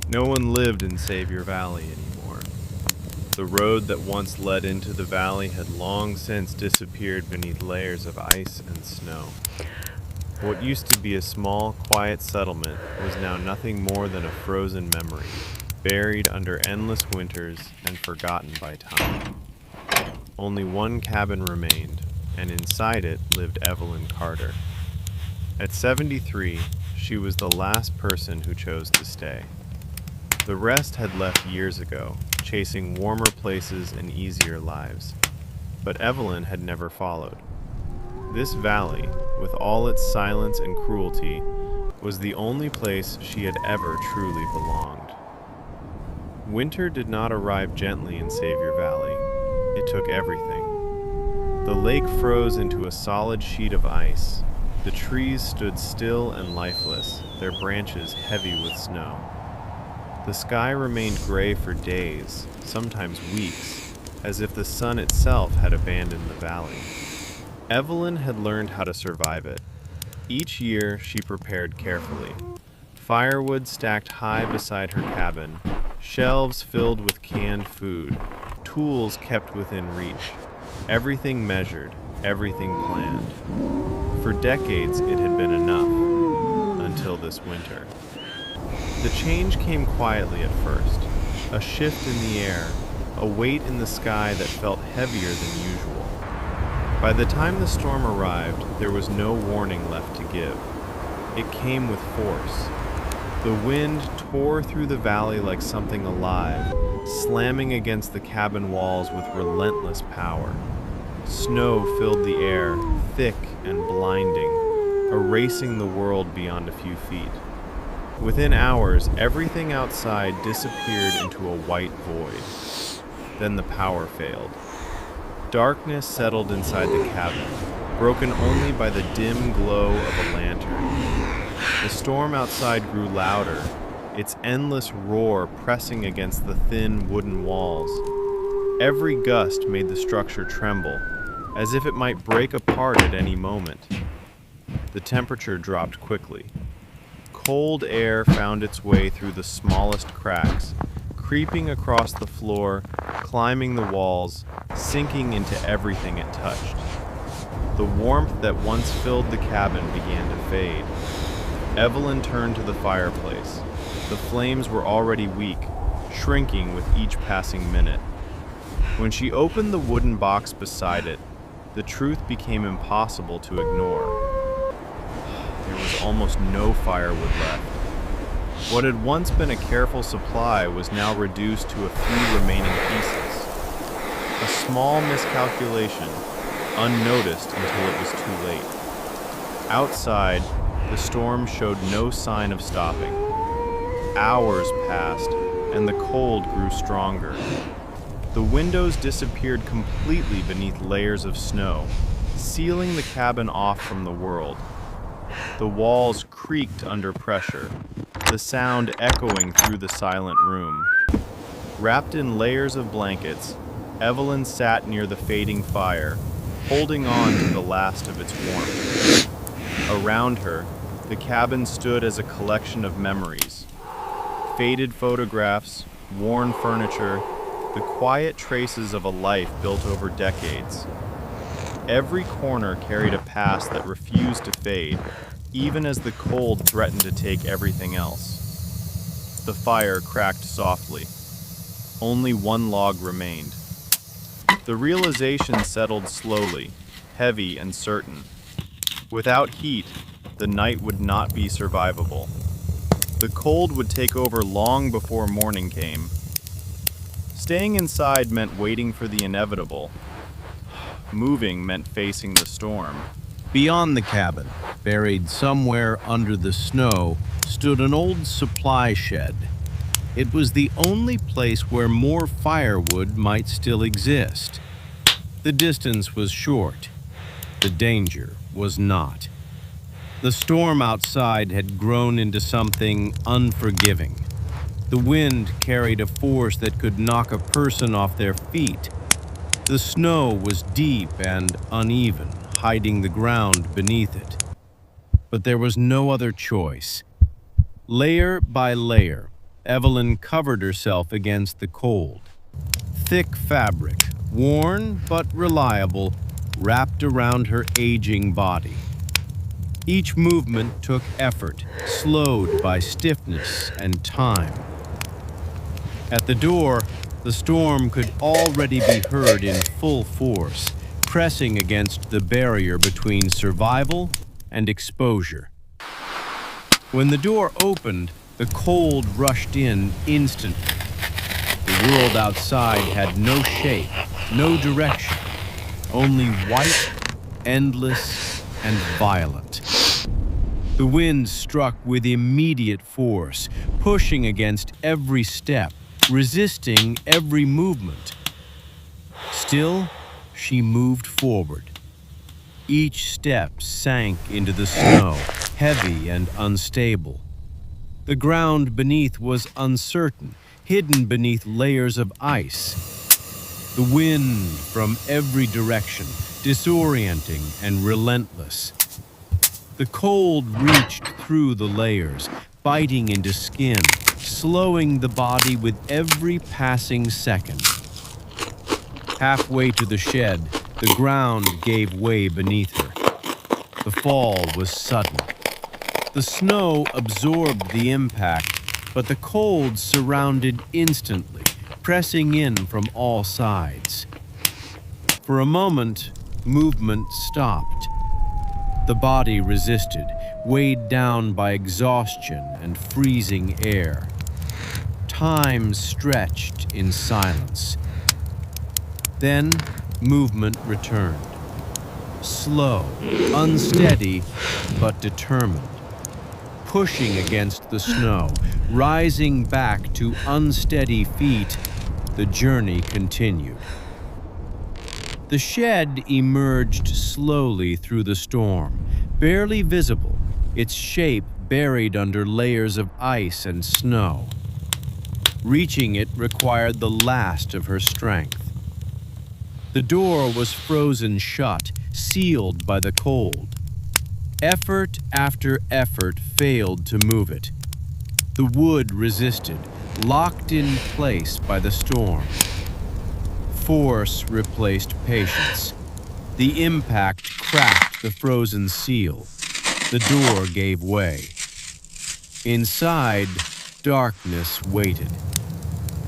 No one lived in Savior Valley anymore. The road that once led into the valley had long since disappeared beneath layers of ice and snow. What used to be a small, quiet settlement was now nothing more than a frozen memory, buried under endless winters and forgotten by time. Only one cabin remained, and inside it lived Evelyn Carter. At 73, she was the last person who chose to stay. The rest had left years ago, chasing warmer places and easier lives. But Evelyn had never followed. This valley, with all its silence and cruelty, was the only place she had ever truly belonged. Winter did not arrive gently in Savior Valley. It took everything. The lake froze into a solid sheet of ice. The trees stood still and lifeless, their branches heavy with snow. The sky remained gray for days, sometimes weeks, as if the sun itself had abandoned the valley. Evelyn had learned how to survive it. Each year, she prepared carefully. Firewood stacked high beside her cabin, shelves filled with canned food, tools kept within reach. Everything measured, everything planned. For decades, it had been enough, until this winter. The change came quietly at first, a shift in the air, a weight in the sky that felt heavier than usual. By the time the storm arrived, there was no warning left to give. It came with force. The wind tore through the valley like something alive, slamming against the cabin walls with relentless power. Snow filled the air, thick and blinding, erasing the world beyond a few feet. Within hours, everything outside disappeared into a white void. Then the power failed. Darkness settled inside the cabin, broken only by the dim glow of a lantern. The storm outside grew louder, its endless roar pressing against the thin wooden walls. Every gust made the structure tremble, as if it might break apart at any moment. The temperature dropped quickly. Cold air found its way through the smallest cracks, creeping across the floor, climbing the walls, sinking into everything it touched. The warmth that once filled the cabin began to fade. Evelyn turned to the fireplace. The flames were already weak, shrinking with each passing minute. When she opened the wooden box beside it, the truth became impossible to ignore. There was almost no firewood left. What had once been a careful supply was now reduced to a few remaining pieces. A small miscalculation, unnoticed until it was too late. Outside, the storm showed no sign of stopping. Hours passed, and the cold grew stronger. The windows disappeared completely beneath layers of snow, sealing the cabin off from the world. The walls creaked under pressure, the sound echoing through the silent room. Wrapped in layers of blankets, Evelyn sat near the fading fire, holding on to the last of its warmth. Around her, the cabin stood as a collection of memories. Faded photographs, worn furniture, the quiet traces of a life built over decades. Every corner carried a past that refused to fade, even as the cold threatened to take everything else. The fire cracked softly. Only one log remained. The realization settled slowly, heavy and certain. Without heat, the night would not be survivable. The cold would take over long before morning came. Staying inside meant waiting for the inevitable. Moving meant facing the storm. Beyond the cabin, buried somewhere under the snow, stood an old supply shed. It was the only place where more firewood might still exist. The distance was short. The danger was not. The storm outside had grown into something unforgiving. The wind carried a force that could knock a person off their feet. The snow was deep and uneven, hiding the ground beneath it. But there was no other choice. Layer by layer, Evelyn covered herself against the cold. Thick fabric, worn but reliable, wrapped around her aging body. Each movement took effort, slowed by stiffness and time. At the door, the storm could already be heard in full force, pressing against the barrier between survival and exposure. When the door opened, the cold rushed in instantly. The world outside had no shape, no direction, only white, endless, and violent. The wind struck with immediate force, pushing against every step, resisting every movement. Still, she moved forward. Each step sank into the snow, heavy and unstable. The ground beneath was uncertain, hidden beneath layers of ice. The wind from every direction, disorienting and relentless. The cold reached through the layers, biting into skin, slowing the body with every passing second. Halfway to the shed, the ground gave way beneath her. The fall was sudden. The snow absorbed the impact, but the cold surrounded instantly, pressing in from all sides. For a moment, movement stopped. The body resisted, weighed down by exhaustion and freezing air. Time stretched in silence. Then, movement returned. Slow, unsteady, but determined. Pushing against the snow, rising back to unsteady feet, the journey continued. The shed emerged slowly through the storm, barely visible, its shape buried under layers of ice and snow. Reaching it required the last of her strength. The door was frozen shut, sealed by the cold. Effort after effort failed to move it. The wood resisted, locked in place by the storm. Force replaced patience. The impact cracked the frozen seal. The door gave way. Inside, darkness waited.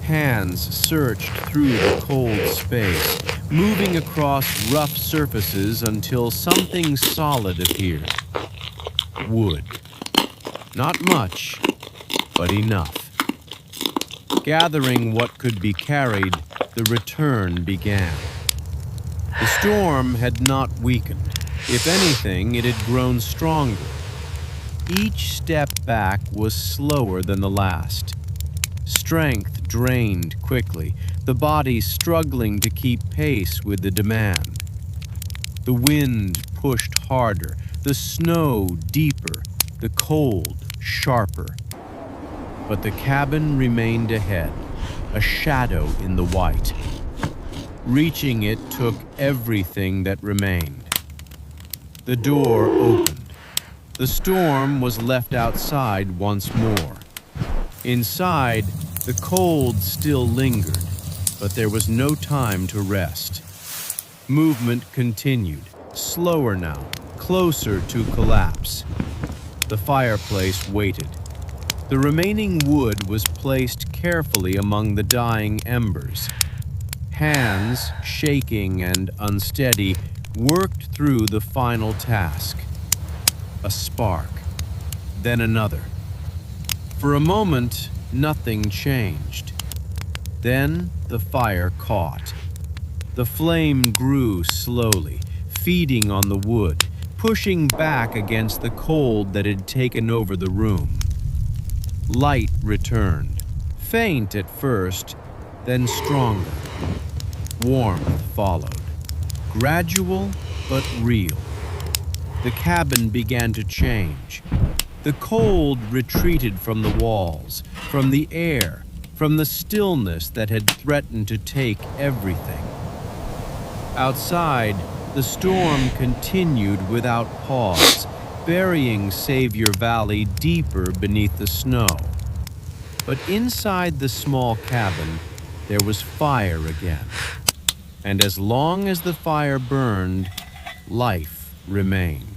Hands searched through the cold space, moving across rough surfaces until something solid appeared. Wood. Not much, but enough. Gathering what could be carried, the return began. The storm had not weakened. If anything, it had grown stronger. Each step back was slower than the last. Strength drained quickly, the body struggling to keep pace with the demand. The wind pushed harder, the snow deeper, the cold sharper. But the cabin remained ahead, a shadow in the white. Reaching it took everything that remained. The door opened. The storm was left outside once more. Inside, the cold still lingered, but there was no time to rest. Movement continued, slower now, closer to collapse. The fireplace waited. The remaining wood was placed carefully among the dying embers. Hands, shaking and unsteady, worked through the final task. A spark, then another. For a moment, nothing changed. Then the fire caught. The flame grew slowly, feeding on the wood, pushing back against the cold that had taken over the room. Light returned, faint at first, then stronger. Warmth followed, gradual but real. The cabin began to change. The cold retreated from the walls, from the air, from the stillness that had threatened to take everything. Outside, the storm continued without pause, burying Savior Valley deeper beneath the snow. But inside the small cabin, there was fire again. And as long as the fire burned, life remained.